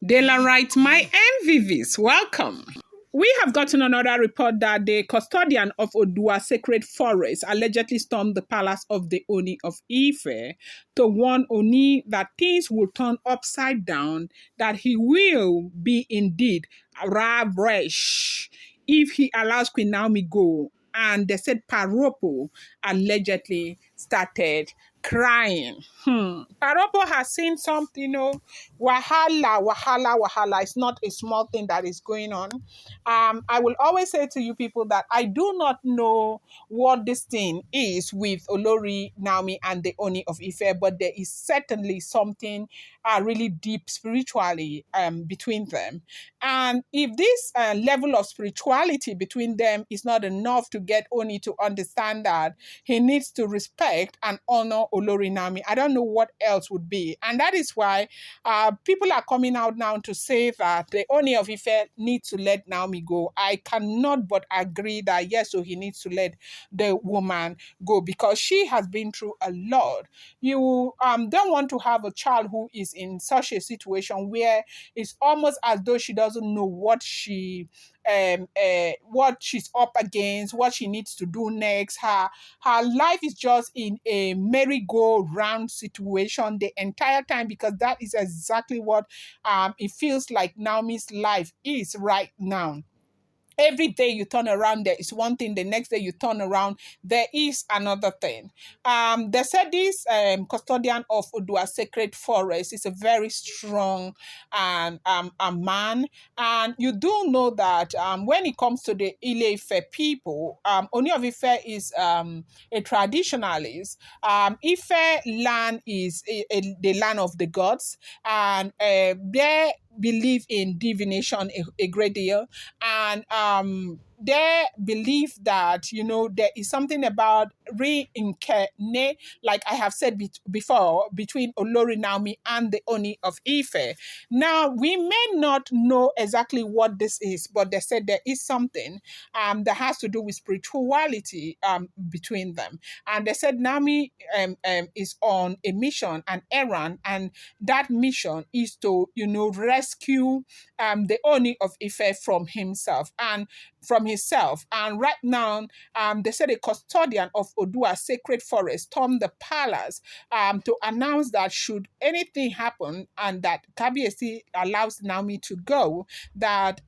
Dela writes, my MVVs, welcome. We have gotten another report that the custodian of Odua Sacred Forest allegedly stormed the palace of the Ooni of Ife to warn Oni that things will turn upside down, that he will be indeed ravished if he allows Queen Naomi go. And they said Paropo allegedly started crying. Paropo has seen something, wahala. It's not a small thing that is going on. I will always say to you people that I do not know what this thing is with Olori Naomi and the Oni of Ife, but there is certainly something really deep spiritually between them. And if this level of spirituality between them is not enough to get Oni to understand that he needs to respect and honor Olori Naomi, I don't know what else would be. And that is why people are coming out now to say that the Ooni of Ife needs to let Naomi go. I cannot but agree that yes, so he needs to let the woman go because she has been through a lot. You don't want to have a child who is in such a situation where it's almost as though she doesn't know what she's up against, what she needs to do next. Her life is just in a merry-go-round situation the entire time because that is exactly what it feels like Naomi's life is right now. Every day you turn around, there is one thing. The next day you turn around, there is another thing. They said this custodian of Odua Sacred Forest is a very strong a man. And you do know that when it comes to the Ile-Ife people, Ooni of Ife is a traditionalist. Ife land is the land of the gods, and they believe in divination a great deal, and they believe that there is something about reincarnate, like I have said before, between Olori Naomi and the Oni of Ife. Now we may not know exactly what this is, but they said there is something that has to do with spirituality between them. And they said Naomi is on a mission, an errand, and that mission is to rescue the Oni of Ife from himself and from himself. And right now, they said a custodian of Odua Sacred Forest stormed the palace to announce that should anything happen and that Kabiesi allows Naomi to go, that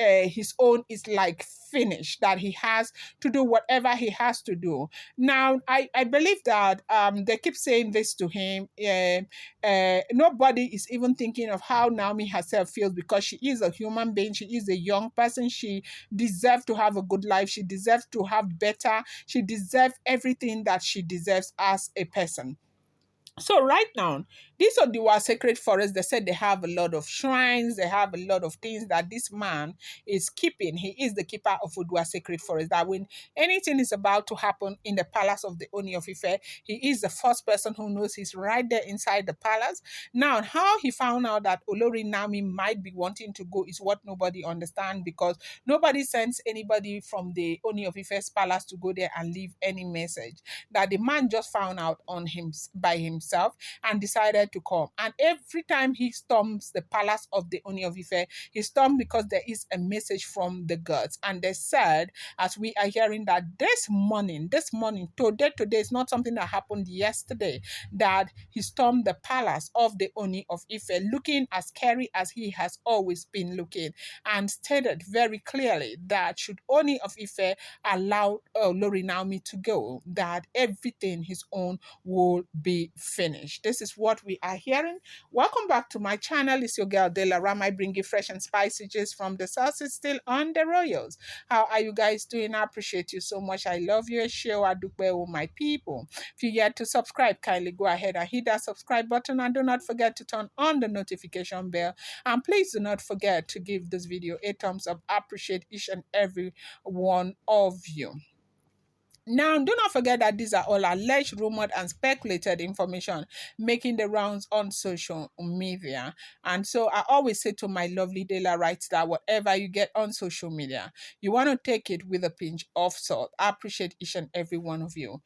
his own is like finished, that he has to do whatever he has to do. Now, I believe that they keep saying this to him. Nobody is even thinking of how Naomi herself feels because she is a human being. She is a young person. She deserves to have a good life. She deserves to have better. She deserves everything that she deserves as a person. So right now, these Odiwa Sacred Forest, they said they have a lot of shrines, they have a lot of things that this man is keeping. He is the keeper of Odua Sacred Forest. That when anything is about to happen in the palace of the Ooni of Ife, he is the first person who knows he's right there inside the palace. Now, how he found out that Olori Naomi might be wanting to go is what nobody understands, because nobody sends anybody from the Ooni of Ife's palace to go there and leave any message. That the man just found out on him by himself and decided to come. And every time he storms the palace of the Ooni of Ife, he stormed because there is a message from the gods. And they said, as we are hearing, that this morning, today is not something that happened yesterday, that he stormed the palace of the Ooni of Ife, looking as scary as he has always been looking, and stated very clearly that should Ooni of Ife allow Lori Naomi to go, that everything his own will be finished. This is what we are hearing. Welcome back to my channel. It's your girl Dela Ram. I bring you fresh and spicy gist from the sauces still on the royals. How are you guys doing? I appreciate you so much. I love you. Share Adukwe, my people. If you yet to subscribe, kindly go ahead and hit that subscribe button, and do not forget to turn on the notification bell. And please do not forget to give this video a thumbs up. I appreciate each and every one of you. Now, do not forget that these are all alleged, rumored, and speculated information making the rounds on social media. And so I always say to my lovely Dela writes that whatever you get on social media, you want to take it with a pinch of salt. I appreciate each and every one of you.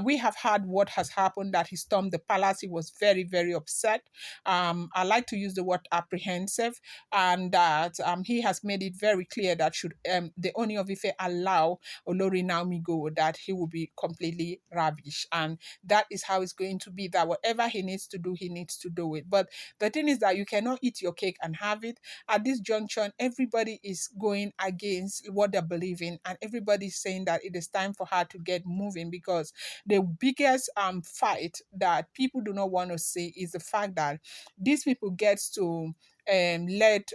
We have heard what has happened, that he stormed the palace. He was very, very upset. I like to use the word apprehensive, and that he has made it very clear that should the Ooni of Ife allow Olori Naomi go, that he will be completely rubbish. And that is how it's going to be, that whatever he needs to do, he needs to do it. But the thing is that you cannot eat your cake and have it. At this junction, everybody is going against what they believe in, and everybody's saying that it is time for her to get moving, because the biggest fight that people do not want to see is the fact that these people gets to let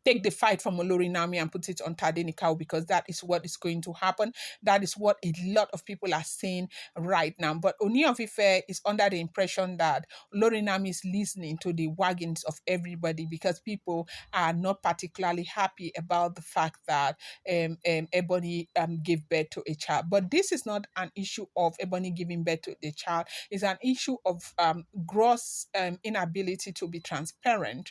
take the fight from Olori Nami and put it on Tadenikau, because that is what is going to happen. That is what a lot of people are saying right now. But Ooni of Ife is under the impression that Olori Nami is listening to the wagons of everybody, because people are not particularly happy about the fact that Ebony gave birth to a child. But this is not an issue of Ebony giving birth to the child. It's an issue of gross inability to be transparent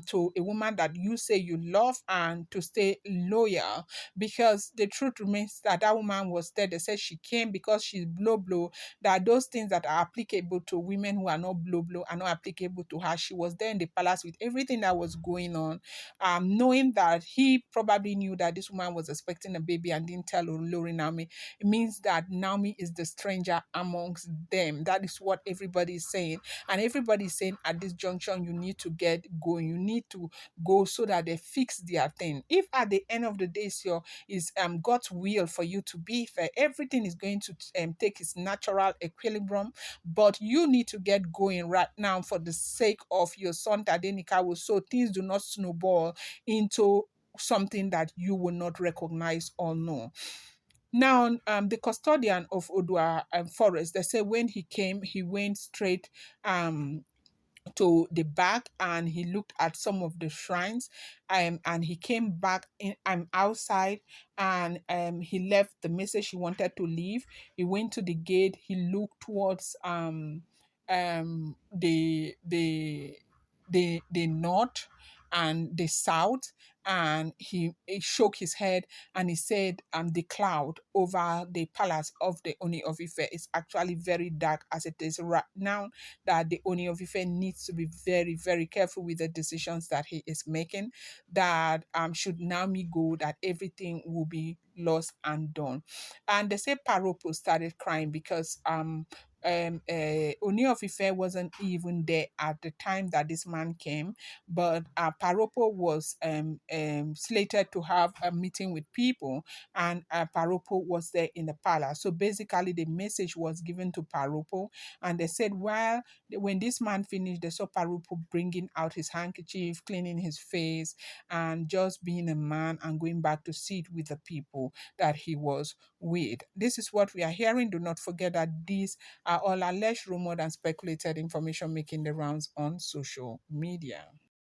to a woman that you say you love, and to stay loyal, because the truth remains that that woman was there. They said she came because she's blow blow, that those things that are applicable to women who are not blow blow are not applicable to her. She was there in the palace with everything that was going on, knowing that he probably knew that this woman was expecting a baby and didn't tell Olori Naomi. It means that Naomi is the stranger amongst them. That is what everybody is saying. And everybody is saying at this junction, you need to get going. You need to go so that they fix their thing. If at the end of the day, your is God's will for you to be fair, everything is going to take its natural equilibrium. But you need to get going right now for the sake of your son Tadenikawo, so things do not snowball into something that you will not recognize or know. Now, the custodian of Odua forest, they say when he came, he went straight to the back, and he looked at some of the shrines, and he came back in outside, and he left the message he wanted to leave. He went to the gate, he looked towards the north and the south, and he shook his head, and he said the cloud over the palace of the Oni of Ife is actually very dark as it is right now, that the Oni of Ife needs to be very, very careful with the decisions that he is making, that should Naomi go, that everything will be lost and done. And they say Paropo started crying because Ooni of Ife wasn't even there at the time that this man came, but Paropo was slated to have a meeting with people, and Paropo was there in the palace. So basically, the message was given to Paropo, and they said, well, when this man finished, they saw Paropo bringing out his handkerchief, cleaning his face, and just being a man and going back to sit with the people that he was with. This is what we are hearing. Do not forget that these are all alleged, rumored, and speculated information making the rounds on social media.